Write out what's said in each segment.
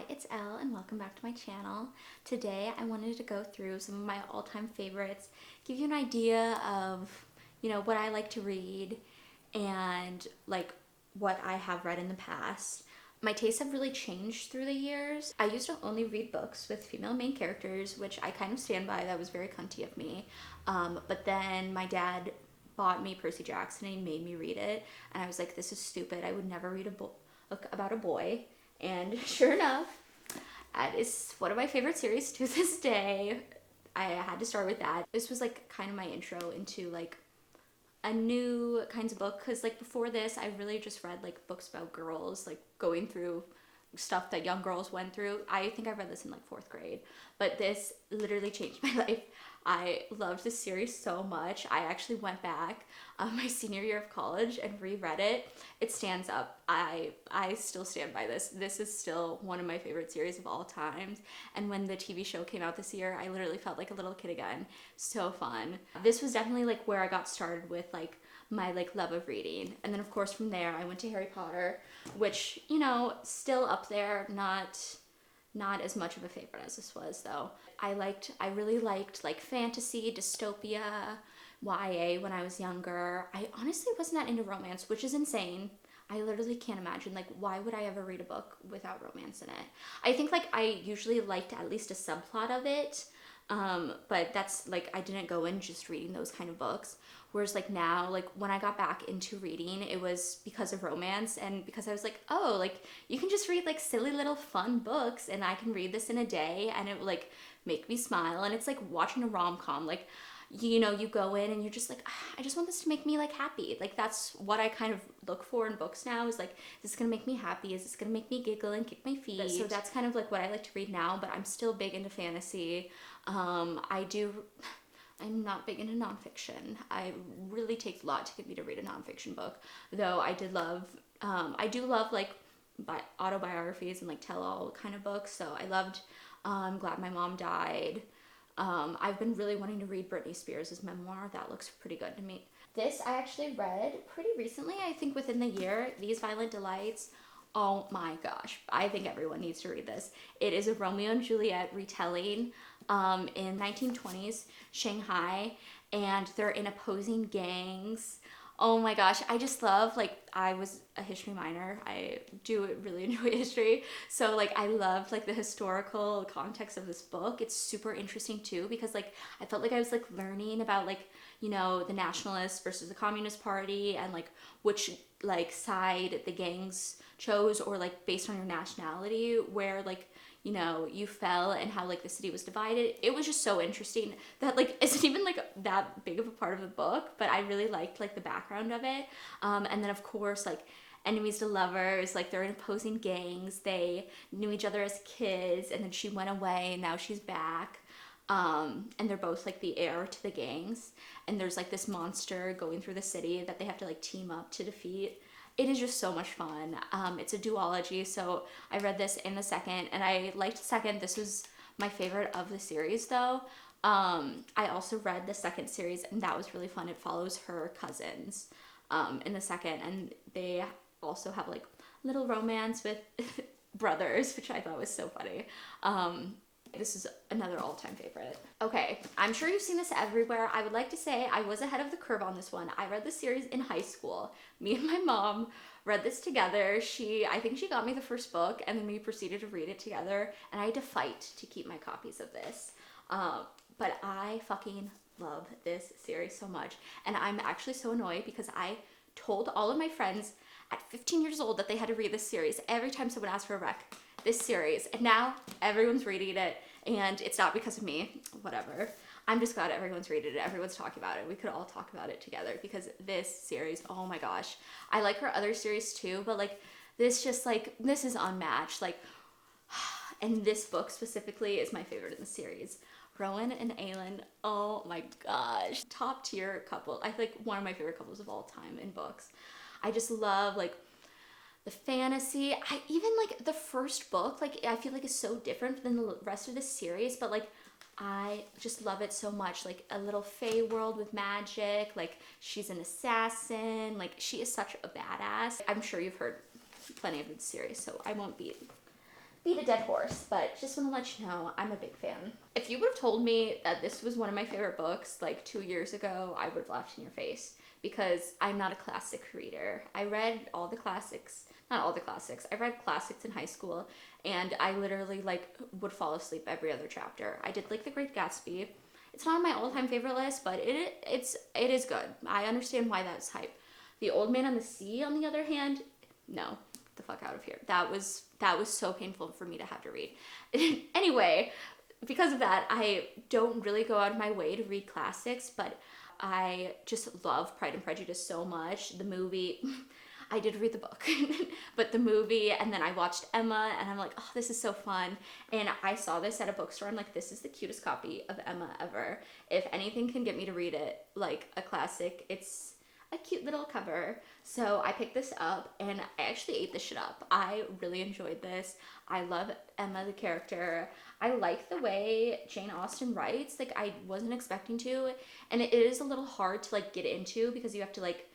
it's Elle and welcome back to my channel. Today I wanted to go through some of my all-time favorites, give you an idea of, what I like to read and like what I have read in the past. My tastes have really changed through the years. I used to only read books with female main characters, which I kind of stand by. That was very cunty of me. But then my dad bought me Percy Jackson and he made me read it. And I was like, this is stupid. I would never read a book about a boy. And sure enough, that is one of my favorite series to this day. I had to start with that. This was like kind of my intro into like a new kinds of book, because like before this I really just read like books about girls, like going through stuff that young girls went through. I think I read this in like 4th grade, but this literally changed my life. I loved this series so much. I actually went back my senior year of college and reread it. It stands up. I still stand by this. This is still one of my favorite series of all times. And when the TV show came out this year, I literally felt like a little kid again. So fun. This was definitely like where I got started with like my like love of reading. And then of course from there I went to Harry Potter, which, still up there, not as much of a favorite as this was though. I really liked like fantasy, dystopia, YA when I was younger. I honestly wasn't that into romance, which is insane. I literally can't imagine, like, why would I ever read a book without romance in it? I think like I usually liked at least a subplot of it. But that's like, I didn't go in just reading those kind of books. Whereas like now, like when I got back into reading, it was because of romance and because I was like, oh, like you can just read like silly little fun books and I can read this in a day and it will like make me smile. And it's like watching a rom-com. Like, you go in and you're just like, I just want this to make me like happy. Like that's what I kind of look for in books now, is like, is this gonna make me happy? Is this gonna make me giggle and kick my feet? So that's kind of like what I like to read now, but I'm still big into fantasy. I'm not big into nonfiction. I really takes a lot to get me to read a nonfiction book, though I do love like autobiographies and like tell-all kind of books. So I loved Glad My Mom Died. I've been really wanting to read Britney Spears' memoir. That looks pretty good to me. This I actually read pretty recently, I think within the year, These Violent Delights. Oh my gosh, I think everyone needs to read this. It is a Romeo and Juliet retelling in 1920s Shanghai, and they're in opposing gangs. Oh my gosh, I just love, like, I was a history minor. I do really enjoy history. So, like, I loved, like, the historical context of this book. It's super interesting, too, because, like, I felt like I was, like, learning about, like, the nationalists versus the Communist Party and, like, which, like, side the gangs chose, or, like, based on your nationality, where, like, you fell and how like the city was divided. It was just so interesting that like isn't even like that big of a part of the book, but I really liked like the background of it. And then of course like enemies to lovers, like they're in opposing gangs. They knew each other as kids and then she went away and now she's back. And they're both like the heir to the gangs, and there's like this monster going through the city that they have to like team up to defeat. It is just so much fun. It's a duology, so I read this in the second, and I liked the second. This was my favorite of the series, though. I also read the second series, and that was really fun. It follows her cousins in the second, and they also have like little romance with brothers, which I thought was so funny. This is another all-time favorite. Okay, I'm sure you've seen this everywhere. I would like to say I was ahead of the curve on this one. I read this series in high school. Me and my mom read this together. I think she got me the first book, and then we proceeded to read it together, and I had to fight to keep my copies of this. But I fucking love this series so much, and I'm actually so annoyed because I told all of my friends at 15 years old that they had to read this series every time someone asked for a rec. This series, and now everyone's reading it, and it's not because of me, whatever. I'm just glad everyone's reading it, everyone's talking about it. We could all talk about it together because this series, oh my gosh. I like her other series too, but like this just like, this is unmatched. Like, and this book specifically is my favorite in the series. Rowan and Aelin, oh my gosh. Top tier couple. I think one of my favorite couples of all time in books. I just love like the fantasy. I even like the first book, like I feel like is so different than the rest of the series, but like I just love it so much. Like a little fae world with magic, like she's an assassin, like she is such a badass. I'm sure you've heard plenty of the series, so I won't beat beat a dead horse, but just want to let you know I'm a big fan. If you would have told me that this was one of my favorite books like 2 years ago, I would have laughed in your face, because I'm not a classic reader. I read all the classics, not all the classics. I read classics in high school, and I literally like would fall asleep every other chapter. I did like The Great Gatsby. It's not on my all-time favorite list, but it is good. I understand why that's hype. The Old Man and the Sea, on the other hand, no, get the fuck out of here. That was so painful for me to have to read. Anyway, because of that, I don't really go out of my way to read classics, but I just love Pride and Prejudice so much. The movie, I did read the book, but the movie, and then I watched Emma, and I'm like, oh, this is so fun. And I saw this at a bookstore. I'm like, this is the cutest copy of Emma ever. If anything can get me to read it, like a classic, it's a cute little cover. So I picked this up, and I actually ate this shit up. I really enjoyed this. I love Emma, the character. I like the way Jane Austen writes. Like, I wasn't expecting to, and it is a little hard to like get into, because you have to like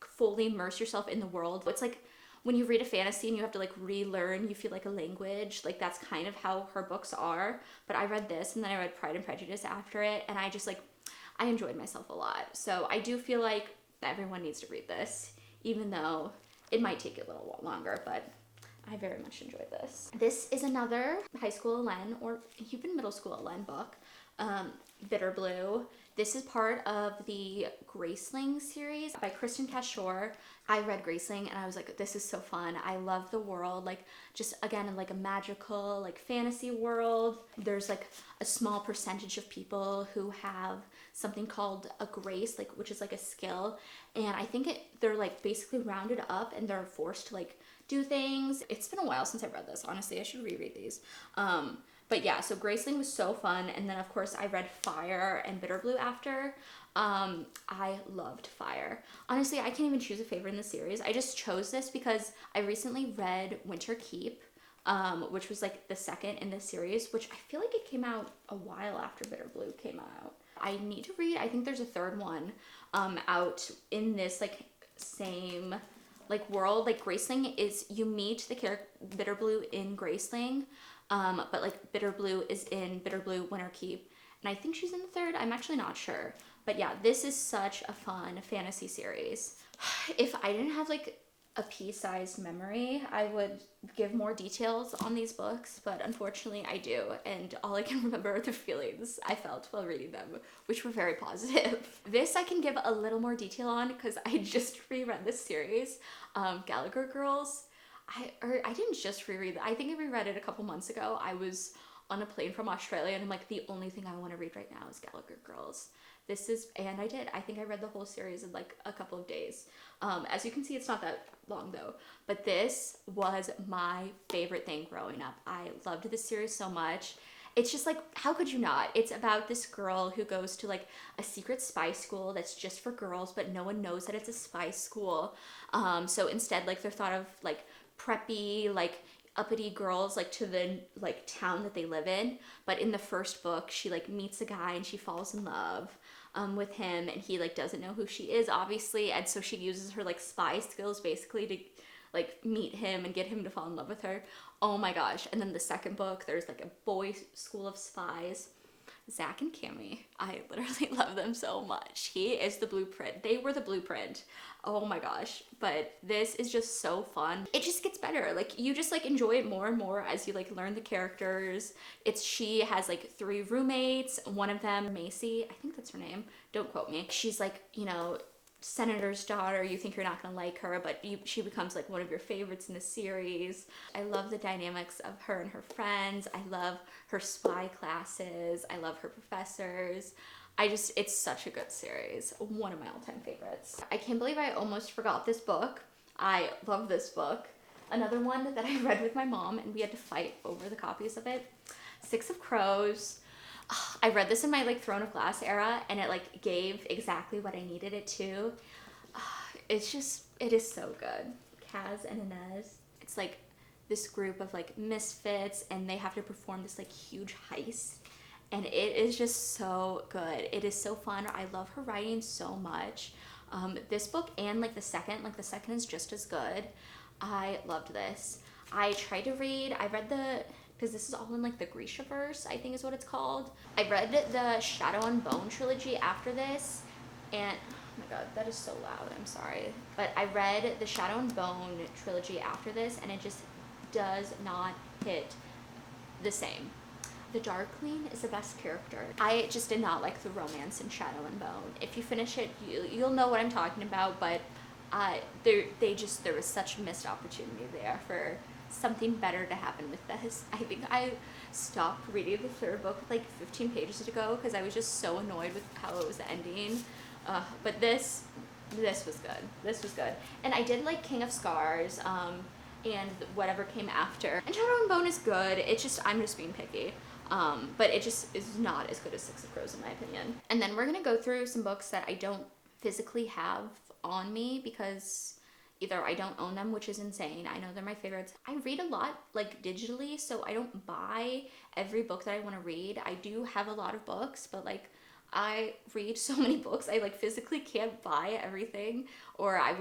fully immerse yourself in the world. It's like when you read a fantasy and you have to like relearn, you feel like a language. Like, that's kind of how her books are. But I read this, and then I read Pride and Prejudice after it, and I just like, I enjoyed myself a lot. So I do feel like everyone needs to read this, even though it might take a little longer, but I very much enjoyed this. This is another high school Len, or even middle school Len book, Bitter Blue. This is part of the Graceling series by Kristen Cashore. I read Graceling and I was like, this is so fun. I love the world, like just again in like a magical like fantasy world. There's like a small percentage of people who have something called a grace, like which is like a skill, and I think they're like basically rounded up and they're forced to like do things. It's been a while since I read this, honestly. I should reread these. But yeah, so Graceling was so fun. And then of course I read Fire and Bitter Blue after. I loved Fire. Honestly, I can't even choose a favorite in the series. I just chose this because I recently read Winter Keep, which was like the second in this series, which I feel like it came out a while after Bitter Blue came out. I need to read, I think there's a third one out in this like same like world. Like Graceling is, you meet the character Bitter Blue in Graceling, but like Bitter Blue is in Bitter Blue Winter Keep, and I think she's in the third. I'm actually not sure, but yeah, this is such a fun fantasy series. If I didn't have like a pea-sized memory, I would give more details on these books, but unfortunately I do, and all I can remember are the feelings I felt while reading them, which were very positive. This I can give a little more detail on because I just reread this series, Gallagher Girls. I didn't just reread it. I think I reread it a couple months ago. I was on a plane from Australia, and I'm like, the only thing I want to read right now is Gallagher Girls. And I did. I think I read the whole series in like a couple of days. As you can see, it's not that long though, but this was my favorite thing growing up. I loved this series so much. It's just like, how could you not? It's about this girl who goes to like a secret spy school that's just for girls, but no one knows that it's a spy school. So instead, like, they're thought of like preppy, like uppity girls like to the like town that they live in. But in the first book, she like meets a guy and she falls in love with him, and he like doesn't know who she is, obviously, and so she uses her like spy skills basically to like meet him and get him to fall in love with her. Oh my gosh. And then the second book, there's like a boys' school of spies. Zach and Cammy, I literally love them so much. He is the blueprint. They were the blueprint. Oh my gosh. But this is just so fun. It just gets better. Like, you just like enjoy it more and more as you like learn the characters. She has like 3 roommates. One of them, Macy, I think that's her name. Don't quote me. She's like, you know, senator's daughter. You think you're not gonna like her, but she becomes like one of your favorites in the series. I love the dynamics of her and her friends. I love her spy classes. I love her professors. It's such a good series. One of my all-time favorites. I can't believe I almost forgot this book. I love this book. Another one that I read with my mom, and we had to fight over the copies of it. Six of Crows. I read this in my like Throne of Glass era, and it like gave exactly what I needed it to. It is so good. Kaz and Inez. It's like this group of like misfits, and they have to perform this like huge heist, and it is just so good. It is so fun. I love her writing so much. This book and like the second is just as good. I loved this. I tried to read, because this is all in like the Grishaverse, I think is what it's called. I read the Shadow and Bone trilogy after this, and oh my god, that is so loud, I'm sorry. But I read the Shadow and Bone trilogy after this, and it just does not hit the same. The Darkling is the best character. I just did not like the romance in Shadow and Bone. If you finish it, you'll know what I'm talking about, but there was such a missed opportunity there for something better to happen with this. I think I stopped reading the third book like 15 pages ago because I was just so annoyed with how it was ending. But this was good. This was good. And I did like King of Scars, and whatever came after. And Shadow and Bone is good. It's just, I'm just being picky. But it just is not as good as Six of Crows in my opinion. And then we're gonna go through some books that I don't physically have on me because either I don't own them, which is insane. I know they're my favorites. I read a lot like digitally, so I don't buy every book that I want to read. I do have a lot of books, but like I read so many books, I like physically can't buy everything, or I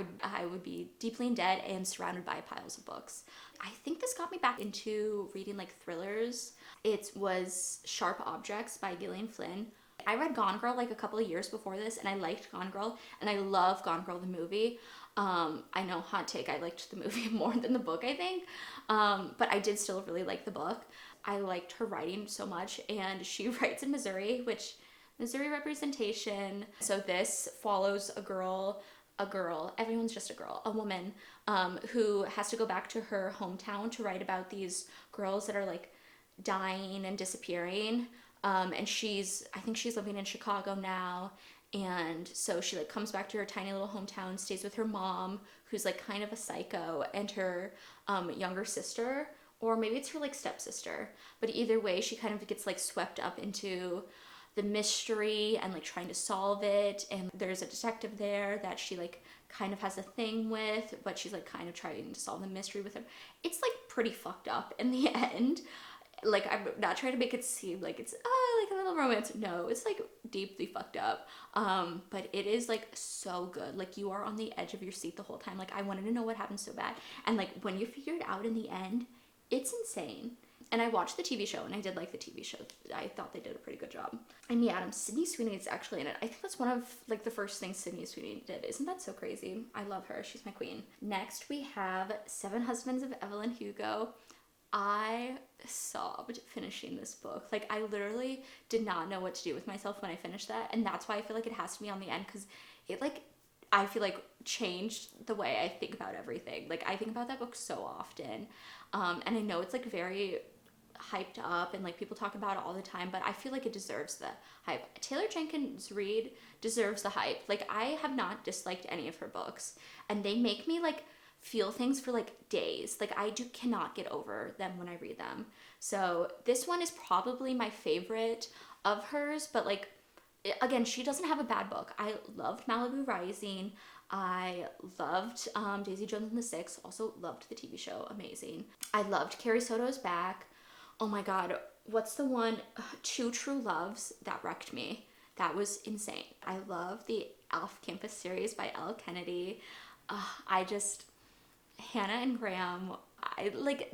would be deeply in debt and surrounded by piles of books. I think this got me back into reading like thrillers. It was Sharp Objects by Gillian Flynn. I read Gone Girl like a couple of years before this, and I liked Gone Girl, and I love Gone Girl the movie. I know, hot take, I liked the movie more than the book, I think, but I did still really like the book. I liked her writing so much, and she writes in Missouri, which Missouri representation. So this follows a girl, everyone's just a girl, a woman, who has to go back to her hometown to write about these girls that are like dying and disappearing. And I think she's living in Chicago now. And so she like comes back to her tiny little hometown, stays with her mom, who's like kind of a psycho, and her younger sister, or maybe it's her like stepsister. But either way, she kind of gets like swept up into the mystery and like trying to solve it. And there's a detective there that she like kind of has a thing with, but she's like kind of trying to solve the mystery with him. It's like pretty fucked up in the end. Like, I'm not trying to make it seem like it's like a little romance. No, it's like deeply fucked up. But it is like so good. Like, you are on the edge of your seat the whole time. Like, I wanted to know what happened so bad. And like when you figure it out in the end, it's insane. And I watched the TV show, and I did like the TV show. I thought they did a pretty good job. Amy Adams, Sydney Sweeney is actually in it. I think that's one of like the first things Sydney Sweeney did. Isn't that so crazy? I love her. She's my queen. Next, we have Seven Husbands of Evelyn Hugo. I sobbed finishing this book. Like, I literally did not know what to do with myself when I finished that. And that's why I feel like it has to be on the end, because it like, I feel like changed the way I think about everything. Like, I think about that book so often. And I know it's like very hyped up and like people talk about it all the time, but I feel like it deserves the hype. Taylor Jenkins Reid deserves the hype. Like, I have not disliked any of her books, and they make me like feel things for like days. Like, I cannot get over them when I read them. So this one is probably my favorite of hers, but like, again, she doesn't have a bad book. I loved Malibu Rising. I loved Daisy Jones and the Six. Also loved the TV show. Amazing. I loved Carrie Soto's Back. Oh my god, what's the one? Two True Loves. That wrecked me. That was insane. I love the Off Campus series by Elle Kennedy. Hannah and Graham,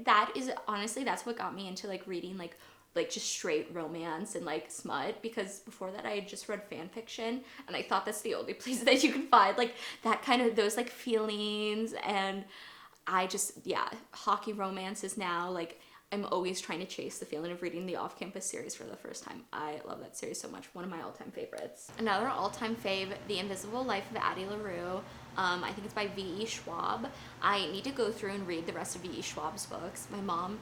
that is honestly, that's what got me into like reading like just straight romance and like smut, because before that I had just read fan fiction, and I thought that's the only place that you can find like that kind of, those like feelings. And hockey romance is now like, I'm always trying to chase the feeling of reading the Off Campus series for the first time. I love that series so much. One of my all-time favorites. Another all-time fave, The Invisible Life of Addie LaRue. I think it's by V.E. Schwab. I need to go through and read the rest of V.E. Schwab's books. My mom,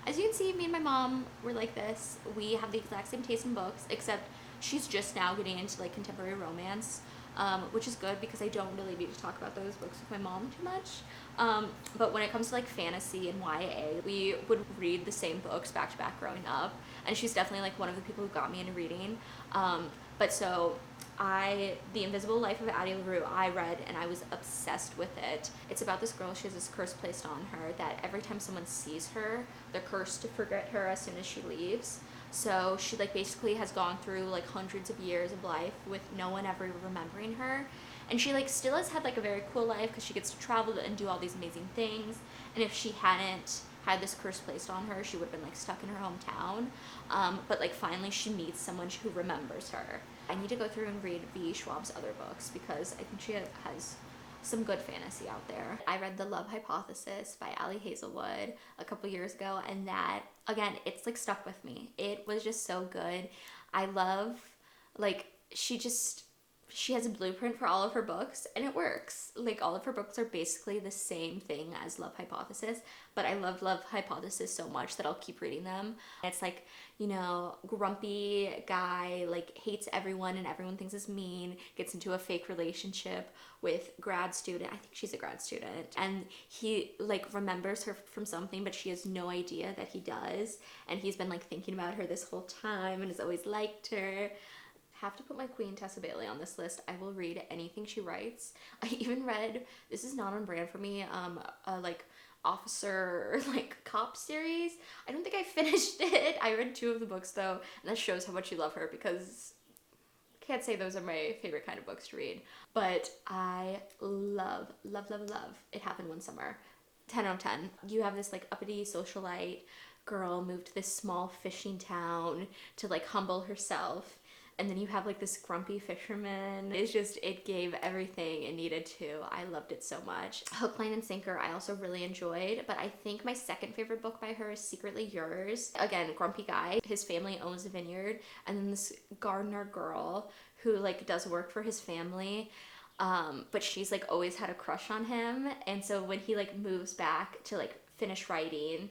as you can see, me and my mom were like this. We have the exact same taste in books, except she's just now getting into like contemporary romance, which is good because I don't really need to talk about those books with my mom too much. But when it comes to like fantasy and YA, we would read the same books back to back growing up, and she's definitely like one of the people who got me into reading. The Invisible Life of Addie LaRue, I read, and I was obsessed with it. It's about this girl. She has this curse placed on her that every time someone sees her, they're cursed to forget her as soon as she leaves. So she like basically has gone through like hundreds of years of life with no one ever remembering her. And she like still has had like a very cool life because she gets to travel and do all these amazing things. And if she hadn't had this curse placed on her, she would have been like stuck in her hometown. But like finally she meets someone who remembers her. I need to go through and read V. Schwab's other books because I think she has some good fantasy out there. I read The Love Hypothesis by Ali Hazelwood a couple years ago, and that, again, it's like stuck with me. It was just so good. I love, like, she has a blueprint for all of her books, and it works. Like, all of her books are basically the same thing as Love Hypothesis, but I love Love Hypothesis so much that I'll keep reading them. It's like, you know, grumpy guy, like, hates everyone and everyone thinks is mean, gets into a fake relationship with grad student. I think she's a grad student. And he, like, remembers her from something, but she has no idea that he does. And he's been, like, thinking about her this whole time and has always liked her. Have to put my queen Tessa Bailey on this list. I will read anything she writes. I even read, this is not on brand for me, a like officer like cop series. I don't think I finished it. I read 2 of the books though, and that shows how much you love her because I can't say those are my favorite kind of books to read. But I love It Happened One Summer. 10 out of 10. You have this like uppity socialite girl moved to this small fishing town to like humble herself. And then you have like this grumpy fisherman. It's just, it gave everything it needed to. I loved it so much. Hook, Line, and Sinker I also really enjoyed, but I think my second favorite book by her is Secretly Yours. Again, grumpy guy. His family owns a vineyard, and then this gardener girl who like does work for his family. But she's like always had a crush on him. And so when he like moves back to like finish writing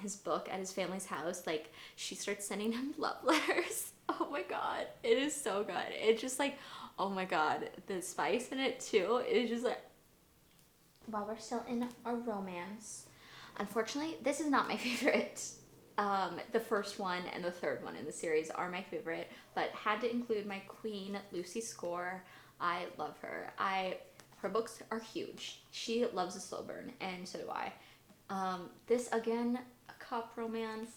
his book at his family's house, like she starts sending him love letters. Oh my god, it is so good. It's just like, oh my god, the spice in it too is just like, while we're still in a romance. Unfortunately, this is not my favorite. The first one and the third one in the series are my favorite, but had to include my queen, Lucy Score. I love her. Her books are huge. She loves a slow burn, and so do I. This, again, a cop romance.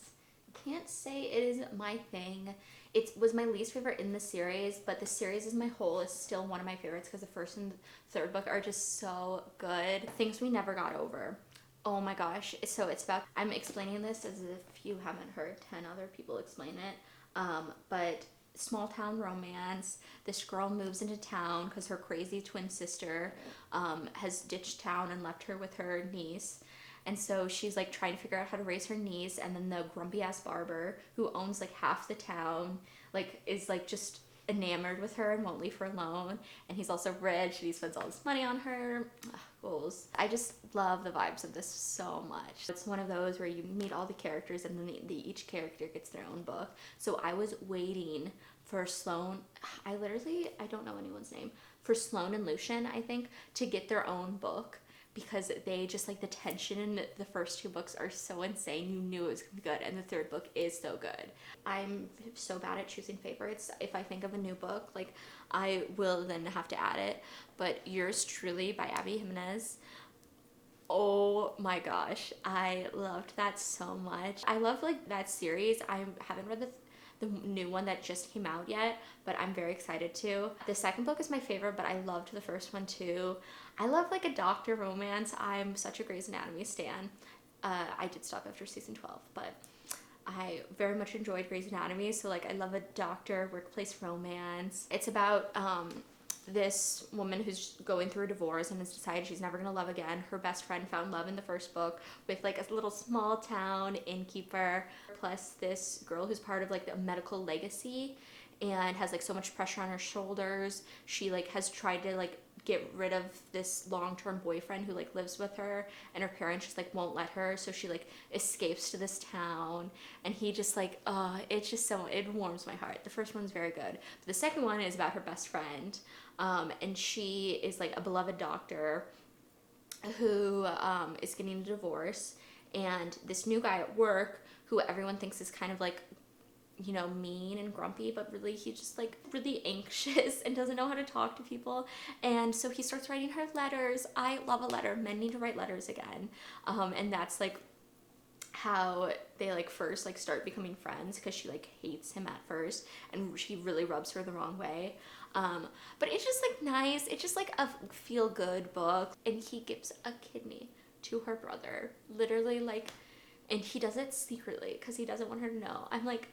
Can't say it is my thing. It was my least favorite in the series, but the series as my whole is still one of my favorites because the first and third book are just so good. Things We Never Got Over. Oh my gosh. So it's about, I'm explaining this as if you haven't heard 10 other people explain it, but small town romance. This girl moves into town because her crazy twin sister has ditched town and left her with her niece. And so she's like trying to figure out how to raise her niece, and then the grumpy ass barber who owns like half the town like is like just enamored with her and won't leave her alone. And he's also rich and he spends all this money on her. Goals. I just love the vibes of this so much. It's one of those where you meet all the characters and then each character gets their own book. So I was waiting for Sloane, I don't know anyone's name, for Sloane and Lucian, I think, to get their own book. Because they just like the tension in the first 2 books are so insane. You knew it was gonna be good, and the third book is so good. I'm so bad at choosing favorites. If I think of a new book, like I will then have to add it. But Yours Truly by Abby Jimenez. Oh my gosh, I loved that so much. I love like that series. I haven't read the new one that just came out yet, but I'm very excited to. The second book is my favorite, but I loved the first one too. I love like a doctor romance. I'm such a Grey's Anatomy stan. I did stop after season 12, but I very much enjoyed Grey's Anatomy, so like I love a doctor workplace romance. It's about this woman who's going through a divorce and has decided she's never gonna love again. Her best friend found love in the first book with like a little small town innkeeper, plus this girl who's part of like the medical legacy and has like so much pressure on her shoulders. She like has tried to like get rid of this long-term boyfriend who like lives with her, and her parents just like won't let her, so she like escapes to this town, and he just like it's just so, it warms my heart. The first one's very good, but the second one is about her best friend, and she is like a beloved doctor who is getting a divorce, and this new guy at work who everyone thinks is kind of like, you know, mean and grumpy, but really he's just like really anxious and doesn't know how to talk to people. And so he starts writing her letters. I love a letter. Men need to write letters again. And that's like how they like first like start becoming friends because she like hates him at first and she really rubs her the wrong way. But it's just like nice. It's just like a feel good book. And he gives a kidney to her brother, literally, like, and he does it secretly because he doesn't want her to know. I'm like,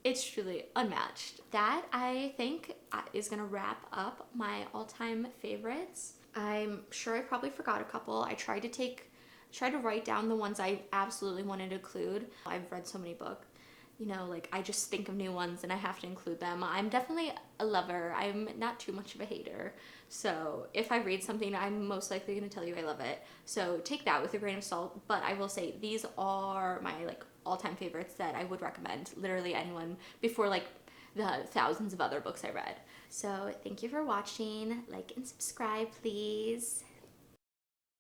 it's truly unmatched. That, I think, is gonna wrap up my all-time favorites. I'm sure I probably forgot a couple. I tried to write down the ones I absolutely wanted to include. I've read so many books, you know, like I just think of new ones and I have to include them. I'm definitely a lover. I'm not too much of a hater. So if I read something, I'm most likely going to tell you I love it. So take that with a grain of salt. But I will say these are my like all-time favorites that I would recommend literally anyone before like the thousands of other books I read. So thank you for watching. Like and subscribe, please.